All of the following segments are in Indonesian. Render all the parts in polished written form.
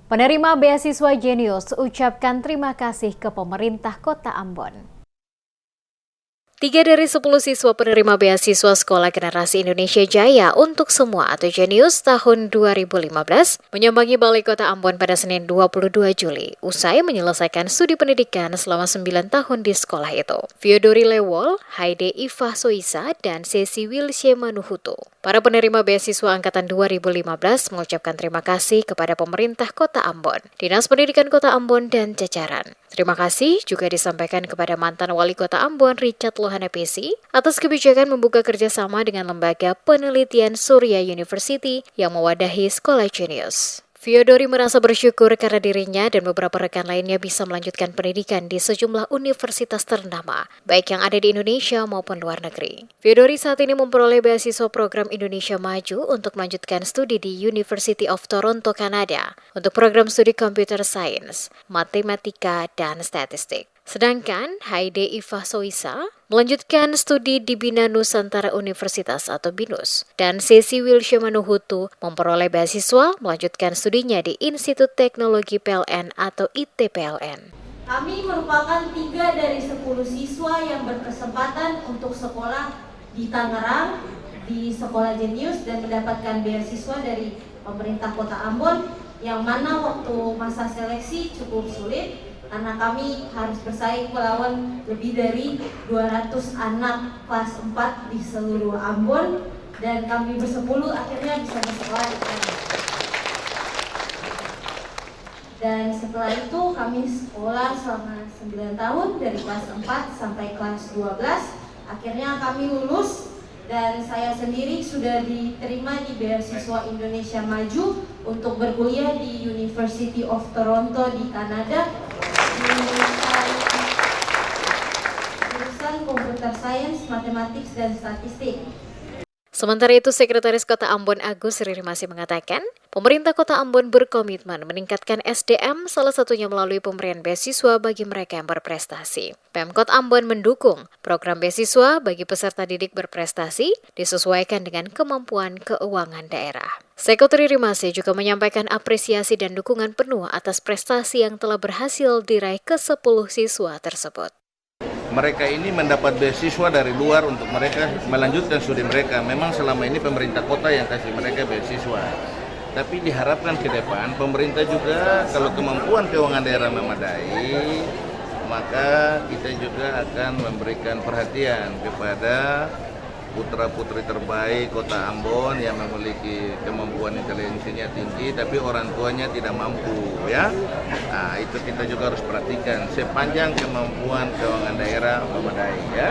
Penerima beasiswa Jenius ucapkan terima kasih ke pemerintah Kota Ambon. 3 dari 10 siswa penerima beasiswa Sekolah Generasi Indonesia Jaya untuk Semua atau Jenius tahun 2015 menyambangi Balai Kota Ambon pada Senin 22 Juli usai menyelesaikan studi pendidikan selama 9 tahun di sekolah itu. Fyodori Lewol, Haide Iva Soisa, dan Sesi Wilshe Manuhutu. Para penerima beasiswa angkatan 2015 mengucapkan terima kasih kepada pemerintah Kota Ambon, Dinas Pendidikan Kota Ambon, dan jajaran. Terima kasih juga disampaikan kepada mantan Wali Kota Ambon Richard Lohana Pesi atas kebijakan membuka kerjasama dengan Lembaga Penelitian Surya University yang mewadahi Sekolah Jenius. Fyodori merasa bersyukur karena dirinya dan beberapa rekan lainnya bisa melanjutkan pendidikan di sejumlah universitas ternama, baik yang ada di Indonesia maupun luar negeri. Fyodori saat ini memperoleh beasiswa program Indonesia Maju untuk melanjutkan studi di University of Toronto, Kanada, untuk program studi Computer Science, Matematika, dan Statistik. Sedangkan Haide Iva Soisa melanjutkan studi di Bina Nusantara Universitas atau BINUS, dan Sesi Wilshe Manuhutu memperoleh beasiswa melanjutkan studinya di Institut Teknologi PLN atau ITPLN. Kami merupakan 3 dari 10 siswa yang berkesempatan untuk sekolah di Tangerang, di Sekolah Jenius, dan mendapatkan beasiswa dari pemerintah Kota Ambon, yang mana waktu masa seleksi cukup sulit karena kami harus bersaing melawan lebih dari 200 anak kelas 4 di seluruh Ambon, dan kami bersepuluh akhirnya bisa bersekolah di sana. Dan setelah itu kami sekolah selama 9 tahun dari kelas 4 sampai kelas 12. Akhirnya kami lulus dan saya sendiri sudah diterima di beasiswa Indonesia Maju untuk berkuliah di University of Toronto di Kanada, jurusan Computer Science, Mathematics, dan Statistik. Sementara itu, Sekretaris Kota Ambon Agus Ririmasi mengatakan, pemerintah Kota Ambon berkomitmen meningkatkan SDM, salah satunya melalui pemberian beasiswa bagi mereka yang berprestasi. Pemkot Ambon mendukung program beasiswa bagi peserta didik berprestasi disesuaikan dengan kemampuan keuangan daerah. Sekretaris Ririmasi juga menyampaikan apresiasi dan dukungan penuh atas prestasi yang telah berhasil diraih ke-10 siswa tersebut. Mereka ini mendapat beasiswa dari luar untuk mereka melanjutkan studi mereka. Memang selama ini pemerintah kota yang kasih mereka beasiswa. Tapi diharapkan ke depan pemerintah juga kalau kemampuan keuangan daerah memadai, maka kita juga akan memberikan perhatian kepada putra-putri terbaik Kota Ambon yang memiliki kemampuan intelijensinya tinggi tapi orang tuanya tidak mampu, ya. Nah, itu kita juga harus perhatikan sepanjang kemampuan keuangan daerah memadai, ya.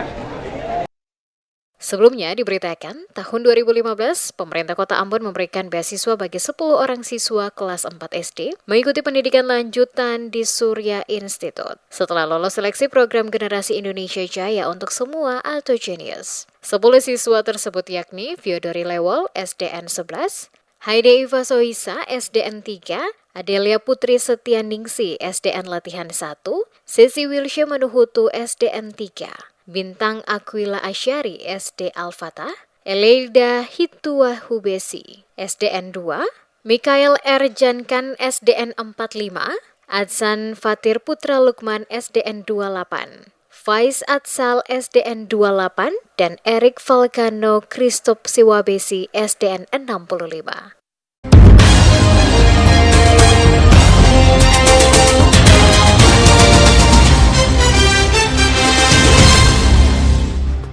Sebelumnya diberitakan, tahun 2015, pemerintah Kota Ambon memberikan beasiswa bagi 10 orang siswa kelas 4 SD mengikuti pendidikan lanjutan di Surya Institute setelah lolos seleksi program Generasi Indonesia Jaya untuk Semua atau Jenius. 10 siswa tersebut yakni Fyodori Lewol, SDN 11, Haide Iva Soisa, SDN 3, Adelia Putri Setianingsi, SDN Latihan 1, Sesi Wilshe Manuhutu, SDN 3, Bintang Aquila Asyari, SD Al-Fatah, Eleida Hitua Hubesi, SDN 2, Mikael R. Jankan, SDN 45, Adzan Fatir Putra Lukman, SDN 28, Faiz Atsal, SDN 28, dan Erik Falcano Kristop Siwabesi, SDN 65.